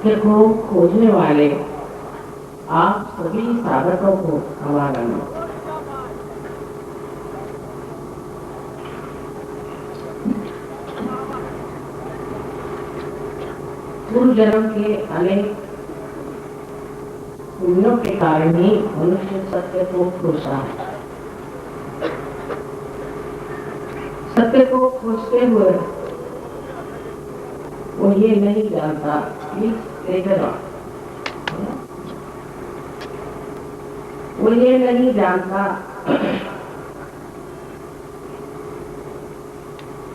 सत्य को खोजने वाले आप सभी साधकों को हमारा नमस्कार। पूर्व जन्म के अनेक पुण्यों के कारण ही मनुष्य सत्य को खोजता है। सत्य को खोजते हुए वो ये नहीं जानता वो ये नहीं जानता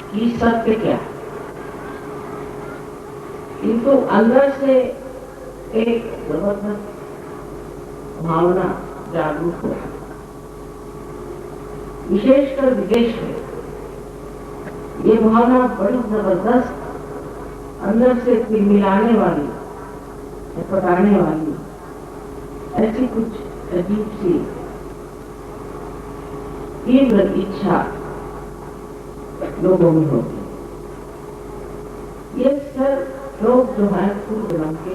कि सत्य क्या, किंतु अंदर से एक जबरदस्त भावना जागरूक हो, विशेषकर विदेश में ये भावना बड़ी जबरदस्त अंदर से मिलाने वाली, पकाने वाली, ऐसी कुछ अजीब सी तीव्र इच्छा लोगों में होती। ये सब लोग जो है पूर्व जन्म के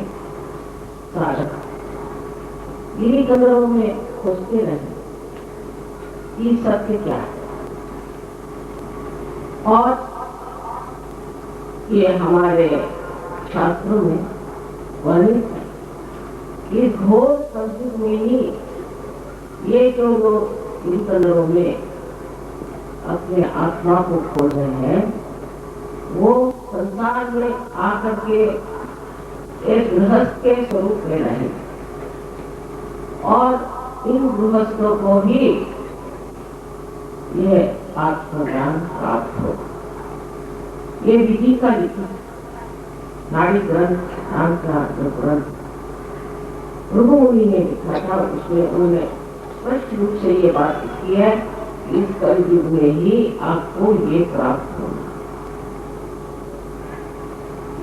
साधक इन्हीं कमरों में खोजते रहे कि सत्य क्या है। और ये हमारे शास्त्रों में वर्णित है कि घोर कलयुग में ही ये जो लोग इन कमरों में अपने आत्मा को खोज रहे हैं वो संसार में आकर के एक गृहस्थ के स्वरूप में रहे और इन गृहस्थों को ही यह आत्मज्ञान प्राप्त हो। ये विधि का लिखित नाड़ी ग्रंथ नाम का जो ग्रंथ प्रभु मुनि ने लिखा था, उसमें उन्होंने स्पष्ट रूप से ये बात की है, इस कलयुग में ही आपको ये प्राप्त होगा।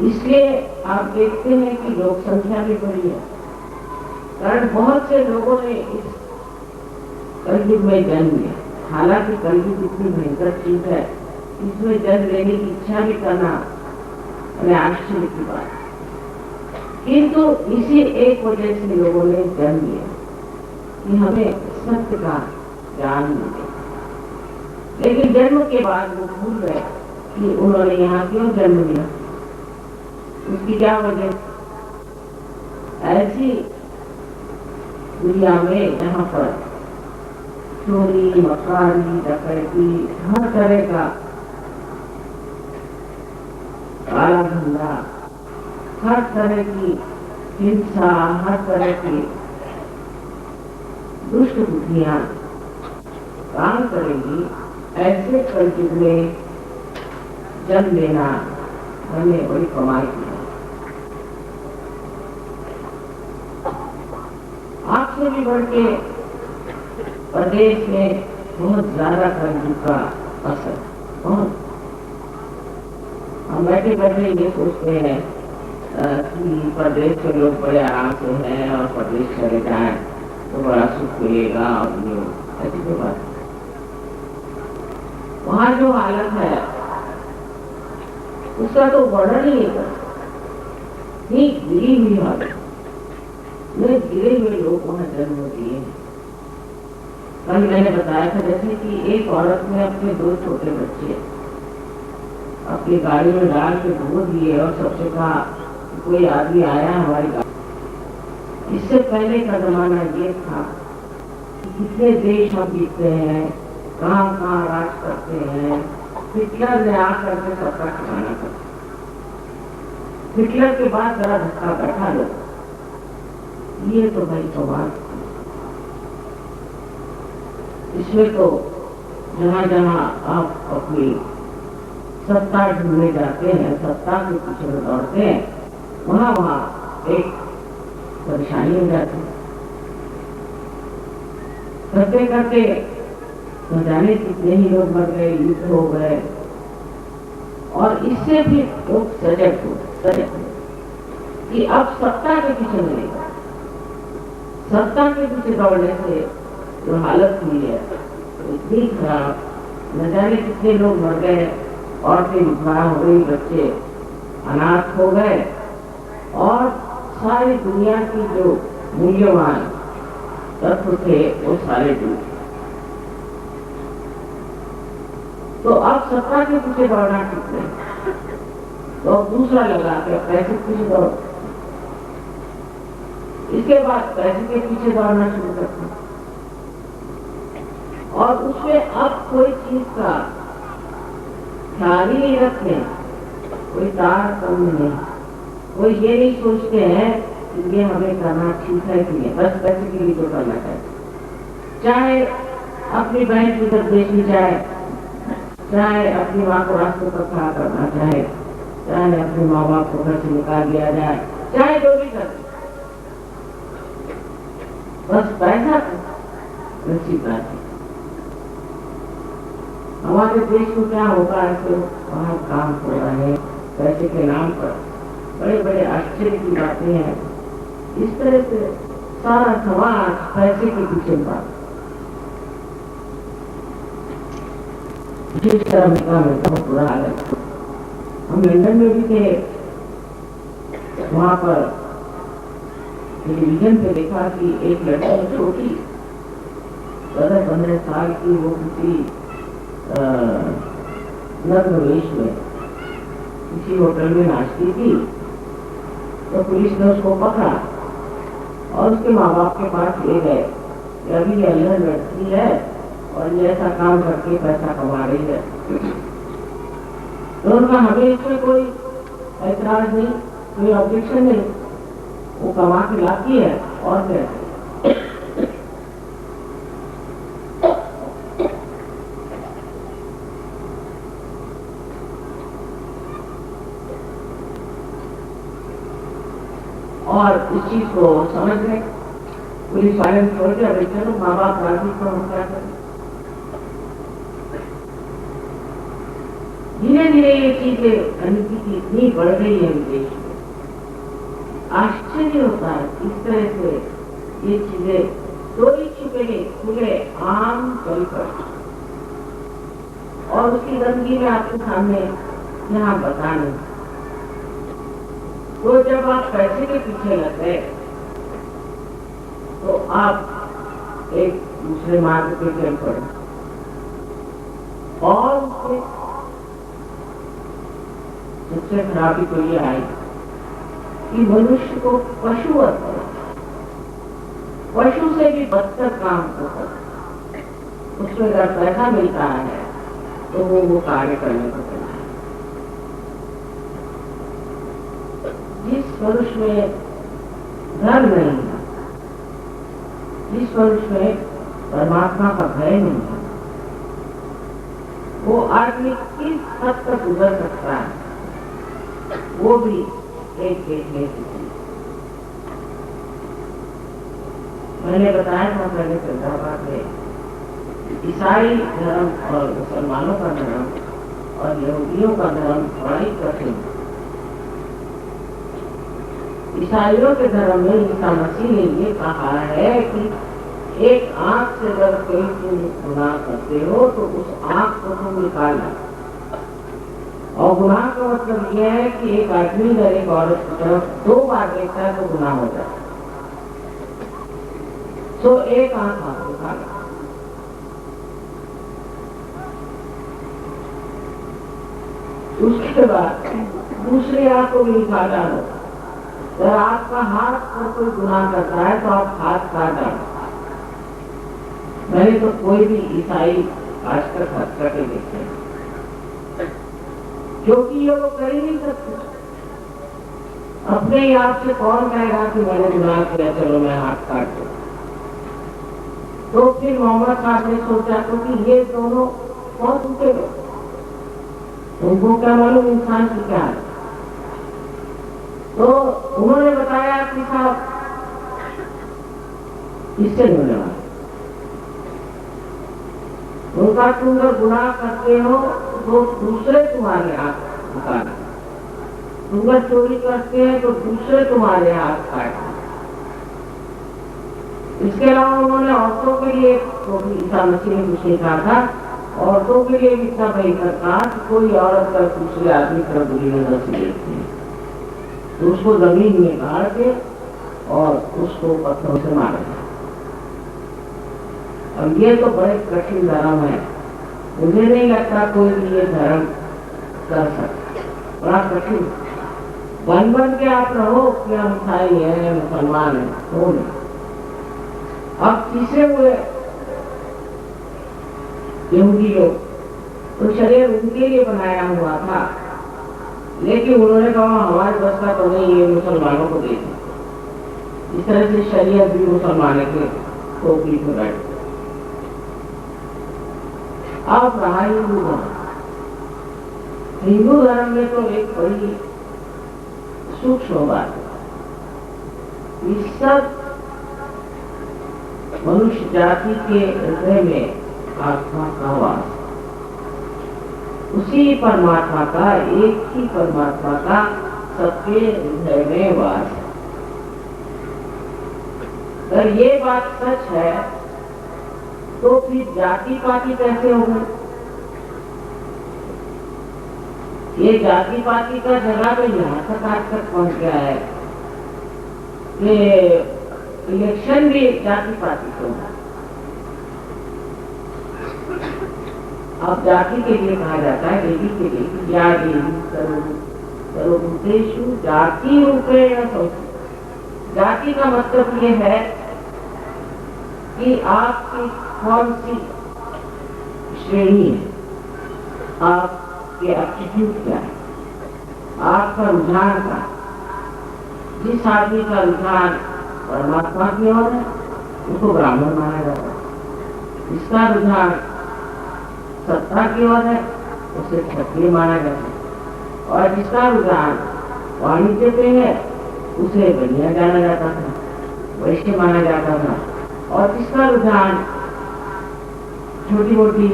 इसलिए आप देखते हैं कि लोक संख्या भी बढ़ी है, कारण बहुत से लोगों ने इस कलयुग में जन्म लिया। हालांकि कलयुग इतनी भयंकर चीज है, इसमें जन्म लेने की इच्छा भी करना हमें आश्चर्य की बात, किंतु इसी एक वजह से लोगों ने जन्म लिया कि हमें सत्य का ज्ञान मिले। लेकिन जन्म के बाद वो भूल गए कि उन्होंने यहाँ क्यों जन्म लिया, उसकी क्या वजह। ऐसी दुनिया में यहाँ पर चोरी मकारी डकैती हर तरह का काला धंधा, हर तरह की हिंसा, हर तरह की दुष्ट बुद्धियां काम करेंगी। ऐसे कलयुग में जन्म लेना हमें बड़ी कमाई की है। आपसे भी बढ़ के प्रदेश में बहुत ज्यादा कलयुग का असर, बहुत। हम बैठे बैठे ये सोचते हैं कि प्रदेश के लोग बड़े आराम से हैं और प्रदेश चले जाएं तो बड़ा सुख मिलेगा, और ये ऐसी कोई बात। वहाँ जो हालत है उसका तो वर्णन ही नहीं कर, गिरी हुई हालत में गिरे हुए लोग वहाँ जन्म दिए हैं। कल मैंने बताया था जैसे कि एक औरत ने अपने 2 छोटे बच्चे अपनी गाड़ी में डाल के धो दिए और सबसे कहा कोई आदमी आया हमारी गाड़ी। इससे पहले का जमाना ये था कि कितने देश हम जीतते हैं, कहाँ कहाँ राज करते हैं। हिटलर ने आकर के सबका ठिकाना कर, हिटलर के बाद जरा धक्का बैठा लो, ये तो भाई सवाल। इसमें तो जहाँ जहाँ आप अपनी सत्ता ढूंढने जाते हैं, सत्ता के पीछे दौड़ते हैं, वहाँ वहाँ एक परेशानी हो जाती है। करते करते न जाने कितने ही लोग मर गए, युद्ध हो गए, और इससे भी लोग सजग हो कि अब सत्ता के पीछे मिलेगा। सत्ता के पीछे दौड़ने से जो हालत हुई है तो इतनी खराब, न जाने कितने लोग मर गए, औरतें विधवा हो गई, बच्चे अनाथ हो गए, और सारी दुनिया की जो मूल्यवान तत्व थे वो सारे डूब। तो अब सत्ता के पीछे दौड़ना ठीक नहीं, तो अब दूसरा लगा के पैसे के पीछे दौड़ो। इसके बाद पैसे के पीछे दौड़ना शुरू करते हैं और उसमें अब कोई चीज का ख्याल ही नहीं रखते, कोई तार कम नहीं, कोई ये नहीं सोचते हैं कि ये हमें करना ठीक है कि नहीं, बस पैसे के लिए तो करना चाहिए। चाहे अपनी बहन की तरफ बेचनी चाहे, चाहे अपनी माँ को रास्ते पर खड़ा करना चाहे, चाहे अपने माँ बाप को घर से निकाल दिया जाए, चाहे जो भी कर, बस पैसा अच्छी बात है। हमारे देश में क्या होगा है तो वहाँ काम हो रहा है पैसे के नाम पर, बड़े बड़े आश्चर्य की बातें हैं। इस तरह से सारा समाज पैसे के पीछे भाग। जिस अमेरिका में बहुत बुरा हाल है, हम लंदन में भी थे, वहाँ पर टेलीविजन पे देखा कि एक लड़की छोटी 14-15 साल की, वो किसी नग्नवेश में किसी होटल में नाचती थी, तो पुलिस ने उसको पकड़ा और उसके माँ बाप के पास ले गए कि अभी ये अंदर लड़की है और ये ऐसा काम करके पैसा कमा रही है। तो उनका हमें इसमें कोई ऐतराज नहीं, कोई ऑब्जेक्शन नहीं, वो कमा के लाती है और क्या। और इस चीज को समझ गए, पुलिस वाले ने छोड़ दिया, चलो माँ बाप राजी तो हम क्या करें। धीरे धीरे ये चीजें अनिति की इतनी बढ़ गई है विदेश में, आश्चर्य होता है इस तरह से ये चीजें चोरी छुपे खुले आम चल कर, और उसकी गंदगी में आपके सामने यहाँ बता नहीं। तो जब आप पैसे के पीछे लग गए तो आप एक दूसरे मार्ग पे चल पड़े और उससे सबसे खराबी तो ये आई कि मनुष्य को पशुवत, पशु से भी बदतर काम होता, उसमें अगर पैसा मिलता है तो वो कार्य करने को चला है। जिस मनुष्य में धर्म नहीं है, जिस मनुष्य में परमात्मा का भय नहीं है, वो आदमी किस हद तक गुजर सकता है, वो भी एक देखने की चीज। मैंने बताया था पहले फरीदाबाद में ईसाई धर्म और मुसलमानों का धर्म और यहूदियों का धर्म बड़ा ही कठिन। ईसाइयों के धर्म में ईसा मसीह ने ये कहा है कि एक आंख से जब कोई तुम गुनाह करते हो तो उस आंख को तुम निकालना, और गुनाह का मतलब यह है कि एक आदमी अगर एक औरत की तरफ 2 बार देखता है तो गुनाह हो जाता है, तो एक आंख आप निकालना। उसके बाद दूसरी आंख को भी निकाल डालो। अगर आपका हाथ पर कोई गुनाह करता है तो आप हाथ काट डालो। मैंने तो कोई भी ईसाई आज तक हाथ काटे देखे, क्योंकि ये वो कर ही नहीं सकते। अपने ही आप से कौन कहेगा कि मैंने गुनाह किया, चलो मैं हाथ काट दूं। तो फिर मोहम्मद साहब ने सोचा क्योंकि ये दोनों बहुत ऊंचे लोग, उनको क्या मालूम इंसान की क्या है। तो उन्होंने बताया कि साहब इससे नहीं होने वाला, उनका तुम अगर गुनाह करते हो तो दूसरे तुम्हारे हाथ निकालना, तुम अगर चोरी करते हैं तो दूसरे तुम्हारे हाथ काटना। इसके अलावा उन्होंने औरतों के लिए, तो ईसा मसीह ने कुछ नहीं कहा था, औरतों के लिए इतना भयंकर कहा कि कोई औरत का दूसरे आदमी पर बुरी नजर से देखती है तो उसको जमीन में गाड़ के और उसको पत्थरों से मारा जाए। अब ये तो बड़े कठिन धर्म है, मुझे नहीं लगता कोई भी ये धर्म कर सकता, बड़ा कठिन। बन बन के आप रहो कि हम ईसाई हैं, मुसलमान हैं, तो नहीं। अब तीसरे हुए यहूदी लोग, तो शरीर उनके लिए बनाया हुआ था, लेकिन उन्होंने कहा हमारे बस का तो नहीं, ये मुसलमानों को दे दी। इस तरह से शरीयत भी मुसलमानों के टोपी पर बैठ। अब रहा हिंदू धर्म। हिंदू धर्म में तो एक बड़ी सूक्ष्म बात है, इस सब मनुष्य जाति के हृदय में आत्मा का वास, उसी परमात्मा का, एक ही परमात्मा का सबके हृदय में वास है। अगर ये बात सच है तो फिर जाति पाति कैसे हो गए? ये जाति पाति का जगह तो यहाँ तक आज तक पहुंच गया है कि इलेक्शन भी जाति पाति को है। अब जाति के लिए कहा जाता है, देवी के लिए, या देवी सर्वभूतेषु जाति रूपेण संस्थिता। जाति का मतलब ये है कि आपकी कौन सी श्रेणी है, आपके एप्टीट्यूड क्या है, आपका रुझान का। जिस आदमी का रुझान परमात्मा की ओर है उसको ब्राह्मण माना जाता है, जिसका रुझान सत्ता की ओर है उसे क्षत्रिय माना जाता है, और जिसका रुझान वाणिज्य पे है उसे बनिया जाना जाता था, वैश्य माना जाता था, और जिसका रुझान छोटी मोटी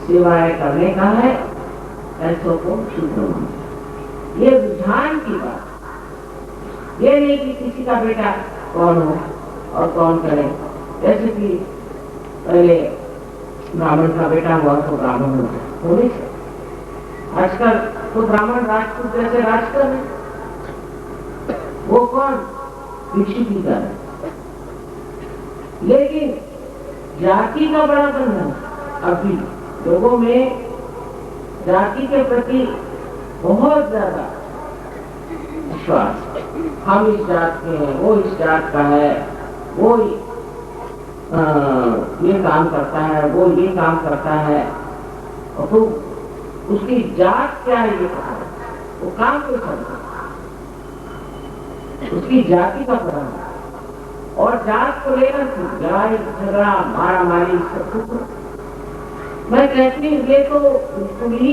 सेवाएं करने का है ऐसों को शूद्र माना। ये रुझान की बात, ये नहीं कि किसी का बेटा कौन हो और कौन करे। जैसे कि पहले ब्राह्मण का बेटा हुआ तो ब्राह्मण हो नहीं सकता, आजकल तो ब्राह्मण राजपूत जैसे राज कर रहे, वो कौन भिक्षु की कर रहे। लेकिन जाति का बड़ा बंधन अभी लोगों में, जाति के प्रति बहुत ज्यादा विश्वास, हम इस जात के हैं, वो इस जात का है, वो ये काम करता है, वो ये काम करता है, और तो उसकी जात क्या है ये पता है, वो काम क्यों करता है, उसकी जाति का पता है। और जात को लेकर लड़ाई झगड़ा मारा मारी सब कुछ। मैं कहती हूँ ये तो बिल्कुल ही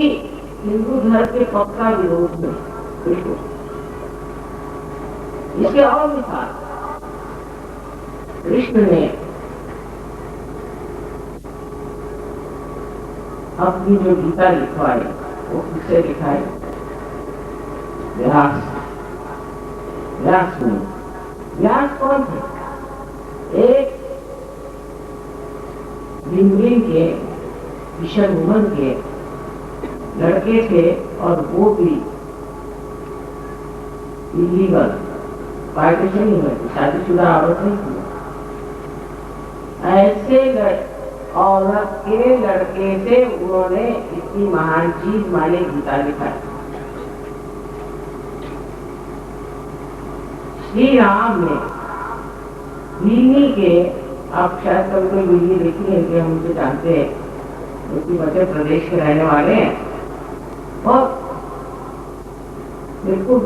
हिंदू धर्म के पक्का विरोध में, बिल्कुल। इसके और मिसाल कृष्ण ने अपनी जो गीता लिखवाई वो किससे लिखाई? व्यास। व्यास ने, व्यास कौन थे? एक भिन्न के विषयभूमन के लड़के थे, और वो भी इलीगल पार्टी से नहीं हुए, शादीशुदा औरत नहीं थी। ऐसे औरत के लड़के से उन्होंने इतनी महान चीज माने गीता लिखा। श्री राम ने नीली के, आप शायद कभी कोई नीली देखी है कि हम उसे जानते हैं, क्योंकि मध्य प्रदेश के रहने वाले हैं, और बिल्कुल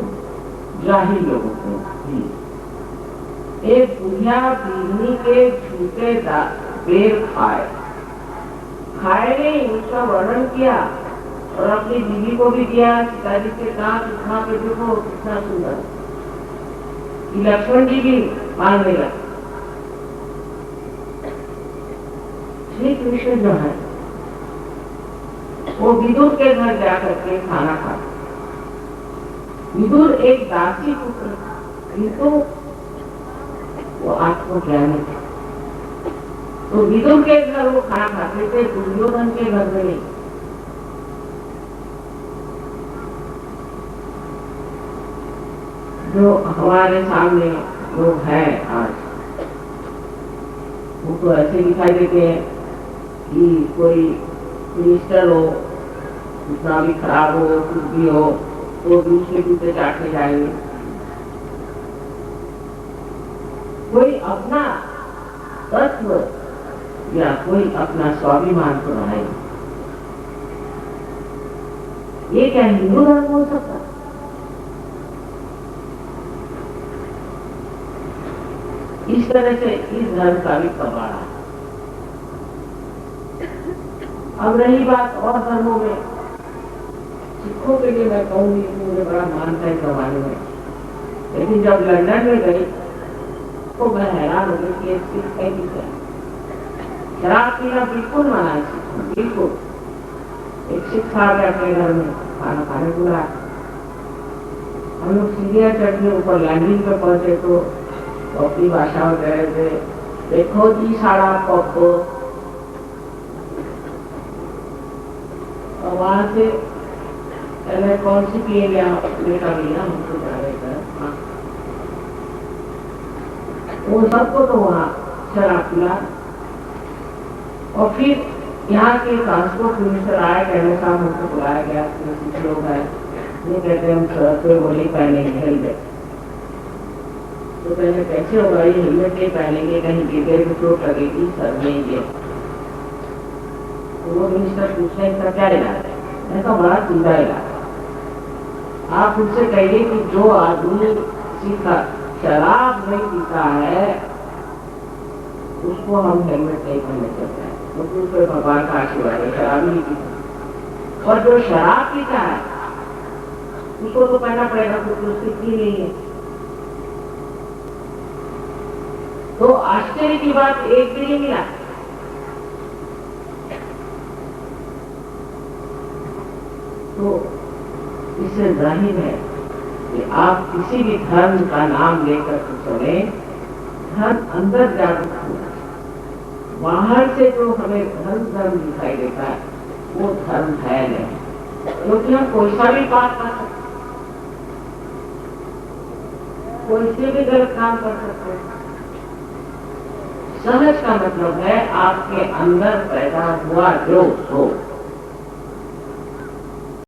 जाहिल लोगों को भी एक बुढ़िया बीनी के झूठे बेर खाए नहीं, उसका वर्णन किया और अपनी बीवी को भी दिया। सीताजी के कहा कितना पे देखो कितना सुंदर, लक्ष्मण जी भी मांगने लगे। श्री कृष्ण जो है वो विदुर के घर जाकर के खाना खाते। विदुर एक दासी पुत्र, किंतु वो आत्मज्ञानी थे, तो विदुर के घर वो खाना खाते थे, दुर्योधन के घर में नहीं। जो हमारे सामने लोग हैं आज, वो तो ऐसे दिखाई देते हैं कि कोई मिनिस्टर हो, इतना भी खराब हो, कुछ भी हो, तो भी उसके जूते चाटने जाएंगे। कोई अपना तत्व या कोई अपना स्वाभिमान तो नहीं। ये क्या हिंदू धर्म हो सकता? इस तरह से इस धर्म का भी कबाड़ा। अब रही बात और धर्मों में, सिखों के लिए मैं कहूंगी कि मुझे बड़ा मान था इस जमाने में, लेकिन जब लंदन में गई तो मैं हैरान हो गई कि एक सिख कैसी है। शराब पीना बिल्कुल मना है सिखों, बिल्कुल। एक सिख आ गया अपने घर में, खाना खाने बुलाया। हम लोग सीढ़ियाँ चढ़ के ऊपर लैंडिंग पे पहुंचे तो अपनी भाषा में कह रहे थे, देखो जी साड़ा पप्पो। और वहां से पहले कौन सी पिएंगे आप? बेटा भैया हमको जा रहे थे। वो सबको तो वहाँ शराब पिला। और फिर यहाँ के ट्रांसपोर्ट मिनिस्टर आए, कहने साहब हमको बुलाया गया, कुछ लोग हैं, ये कहते हम सड़क पे वो नहीं पहनेंगे हेलमेट। तो कहने कैसे होगा, ये हेलमेट नहीं पहनेंगे, कहीं गिर गए तो चोट लगेगी, सर में ये। तो वो मिनिस्टर पूछने इसका क्या इलाज है? ऐसा बड़ा सीधा इलाज। आप उनसे कहिए कि जो आदमी सीखा शराब नहीं पीता है उसको हम हेलमेट नहीं पहनने देते हैं, क्योंकि उसको भगवान का आशीर्वाद है, शराब नहीं पीता। और जो शराब पीता है उसको तो पहनना पड़ेगा, क्योंकि उसकी पी नहीं है। तो आश्चर्य की बात एक भी नहीं मिला। तो इससे जाहिर है कि आप किसी भी धर्म का नाम लेकर तो चले, धर्म अंदर जागरूक होना। बाहर से जो हमें धर्म दिखाई देता है वो धर्म है नहीं, क्योंकि हम कोई सा भी बात कर सकते, कोई से भी गलत काम कर सकते हैं। समझ का मतलब है आपके अंदर पैदा हुआ जो सोच।